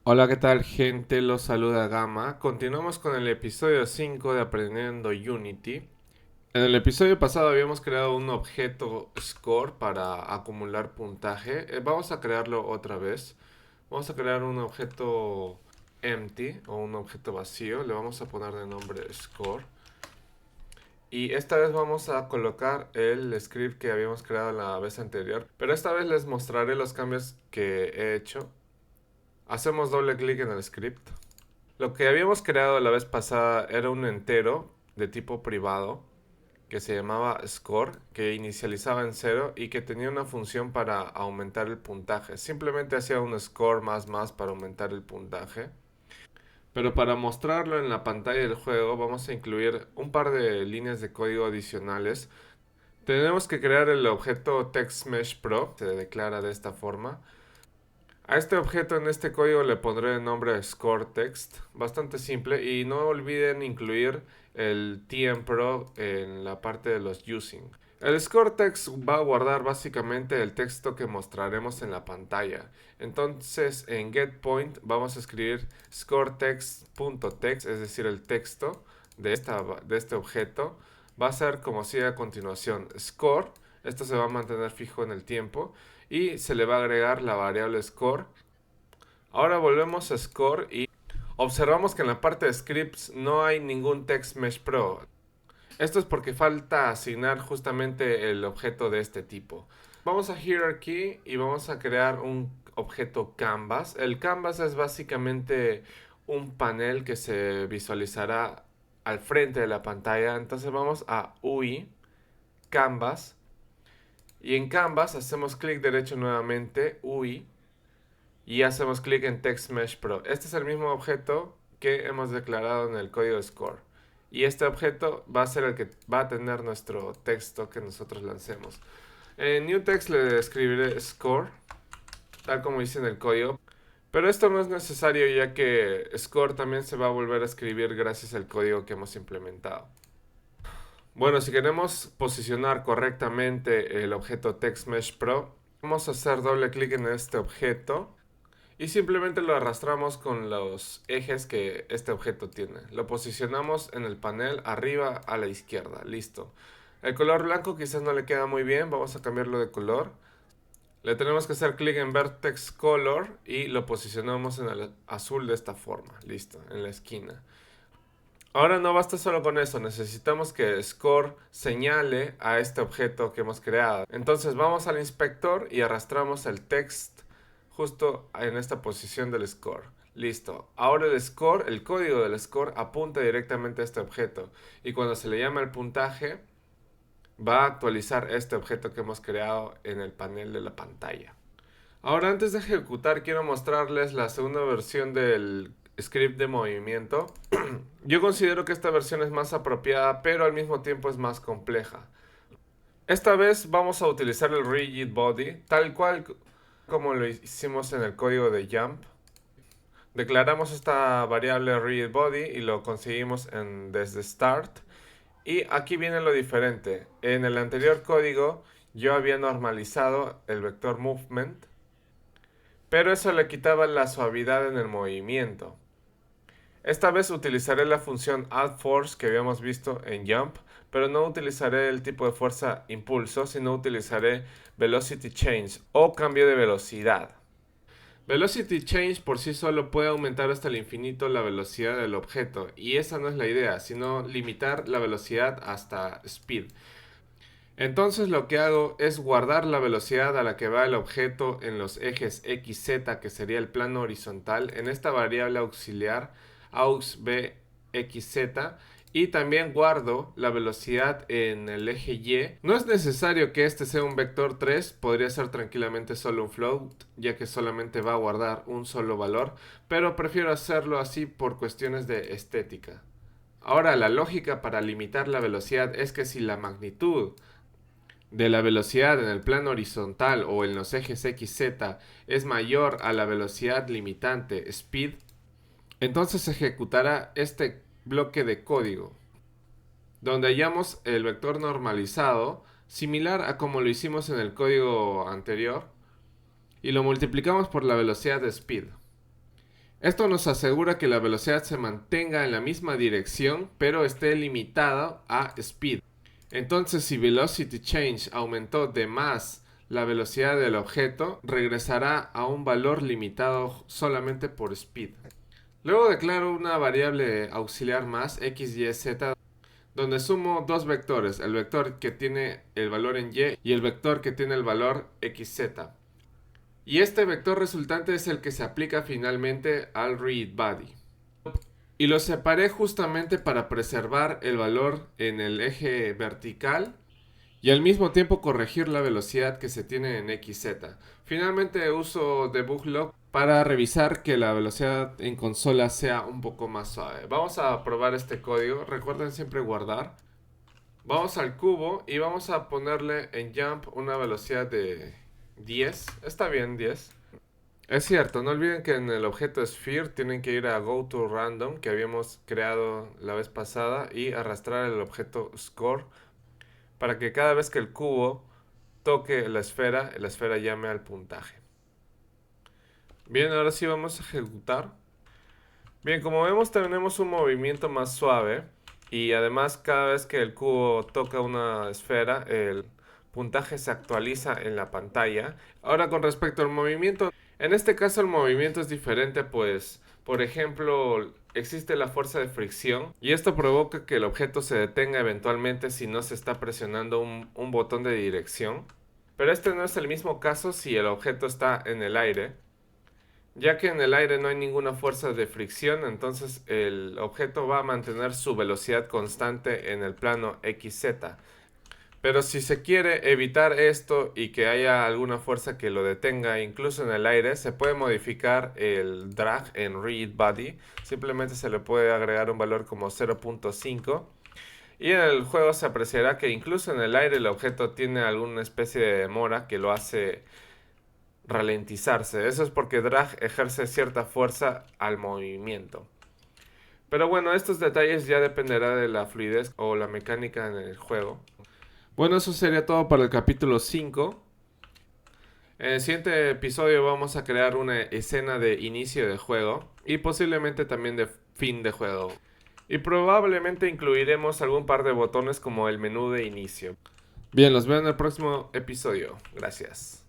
Hola, ¿qué tal, gente? Los saluda Gama. Continuamos con el episodio 5 de Aprendiendo Unity. En el episodio pasado habíamos creado un objeto score para acumular puntaje. Vamos a crearlo otra vez. Vamos a crear un objeto empty o un objeto vacío. Le vamos a poner de nombre score. Y esta vez vamos a colocar el script que habíamos creado la vez anterior. Pero esta vez les mostraré los cambios que he hecho. Hacemos doble clic en el script. Lo que habíamos creado la vez pasada era un entero de tipo privado que se llamaba score, que inicializaba en cero y que tenía una función para aumentar el puntaje. Simplemente hacía un score más para aumentar el puntaje. Pero para mostrarlo en la pantalla del juego vamos a incluir un par de líneas de código adicionales. Tenemos que crear el objeto TextMeshPro, se declara de esta forma. A este objeto en este código le pondré el nombre scoreText, bastante simple, y no olviden incluir el tmpro en la parte de los using. El scoreText va a guardar básicamente el texto que mostraremos en la pantalla. Entonces en getPoint vamos a escribir scoreText.text, es decir, el texto de este objeto. Va a ser como sigue a continuación: score, esto se va a mantener fijo en el tiempo, y se le va a agregar la variable score. Ahora volvemos a score y observamos que en la parte de scripts no hay ningún TextMeshPro. Esto es porque falta asignar justamente el objeto de este tipo. Vamos a Hierarchy y vamos a crear un objeto Canvas. El Canvas es básicamente un panel que se visualizará al frente de la pantalla. Entonces vamos a UI, Canvas, y en Canvas hacemos clic derecho nuevamente, UI, y hacemos clic en TextMeshPro. Este es el mismo objeto que hemos declarado en el código score. Y este objeto va a ser el que va a tener nuestro texto que nosotros lancemos. En NewText le escribiré score, tal como dice en el código. Pero esto no es necesario, ya que score también se va a volver a escribir gracias al código que hemos implementado. Bueno, si queremos posicionar correctamente el objeto TextMeshPro, vamos a hacer doble clic en este objeto y simplemente lo arrastramos con los ejes que este objeto tiene. Lo posicionamos en el panel arriba a la izquierda. Listo. El color blanco quizás no le queda muy bien. Vamos a cambiarlo de color. Le tenemos que hacer clic en Vertex Color y lo posicionamos en el azul de esta forma. Listo, en la esquina. Ahora no basta solo con eso, necesitamos que Score señale a este objeto que hemos creado. Entonces vamos al inspector y arrastramos el text justo en esta posición del score. Listo. Ahora el score, el código del score apunta directamente a este objeto y cuando se le llama el puntaje va a actualizar este objeto que hemos creado en el panel de la pantalla. Ahora, antes de ejecutar, quiero mostrarles la segunda versión del script de movimiento. Yo considero que esta versión es más apropiada, pero al mismo tiempo es más compleja. Esta vez vamos a utilizar el rigid body, tal cual como lo hicimos en el código de jump. Declaramos esta variable rigid body y lo conseguimos desde start. Y aquí viene lo diferente. En el anterior código yo había normalizado el vector movement, pero eso le quitaba la suavidad en el movimiento. Esta vez utilizaré la función addForce que habíamos visto en Jump, pero no utilizaré el tipo de fuerza impulso, sino utilizaré Velocity Change o cambio de velocidad. Velocity Change por sí solo puede aumentar hasta el infinito la velocidad del objeto, y esa no es la idea, sino limitar la velocidad hasta speed. Entonces lo que hago es guardar la velocidad a la que va el objeto en los ejes X, Z, que sería el plano horizontal, en esta variable auxiliar AuxBXZ, y también guardo la velocidad en el eje Y. No es necesario que este sea un vector 3, podría ser tranquilamente solo un float, ya que solamente va a guardar un solo valor, pero prefiero hacerlo así por cuestiones de estética. Ahora, la lógica para limitar la velocidad es que si la magnitud de la velocidad en el plano horizontal o en los ejes XZ es mayor a la velocidad limitante speed, entonces ejecutará este bloque de código, donde hallamos el vector normalizado, similar a como lo hicimos en el código anterior, y lo multiplicamos por la velocidad de speed. Esto nos asegura que la velocidad se mantenga en la misma dirección, pero esté limitada a speed. Entonces, si velocity change aumentó de más la velocidad del objeto, regresará a un valor limitado solamente por speed. Luego declaro una variable auxiliar más, x, y, z, donde sumo dos vectores, el vector que tiene el valor en y y el vector que tiene el valor xz. Y este vector resultante es el que se aplica finalmente al readBody. Y lo separé justamente para preservar el valor en el eje vertical y al mismo tiempo corregir la velocidad que se tiene en XZ. Finalmente uso DebugLog para revisar que la velocidad en consola sea un poco más suave. Vamos a probar este código, recuerden siempre guardar. Vamos al cubo y vamos a ponerle en jump una velocidad de 10. Está bien 10. Es cierto, no olviden que en el objeto Sphere tienen que ir a GoToRandom que habíamos creado la vez pasada y arrastrar el objeto Score para que cada vez que el cubo toque la esfera llame al puntaje. Bien, ahora sí vamos a ejecutar. Bien, como vemos tenemos un movimiento más suave y además cada vez que el cubo toca una esfera el puntaje se actualiza en la pantalla. Ahora con respecto al movimiento, en este caso el movimiento es diferente, pues por ejemplo existe la fuerza de fricción y esto provoca que el objeto se detenga eventualmente si no se está presionando un botón de dirección. Pero este no es el mismo caso si el objeto está en el aire, ya que en el aire no hay ninguna fuerza de fricción, entonces el objeto va a mantener su velocidad constante en el plano XZ. Pero si se quiere evitar esto y que haya alguna fuerza que lo detenga, incluso en el aire, se puede modificar el drag en readBody. Simplemente se le puede agregar un valor como 0.5. Y en el juego se apreciará que incluso en el aire el objeto tiene alguna especie de demora que lo hace ralentizarse. Eso es porque drag ejerce cierta fuerza al movimiento. Pero bueno, estos detalles ya dependerá de la fluidez o la mecánica en el juego. Bueno, eso sería todo para el capítulo 5. En el siguiente episodio vamos a crear una escena de inicio de juego y posiblemente también de fin de juego. Y probablemente incluiremos algún par de botones como el menú de inicio. Bien, los veo en el próximo episodio. Gracias.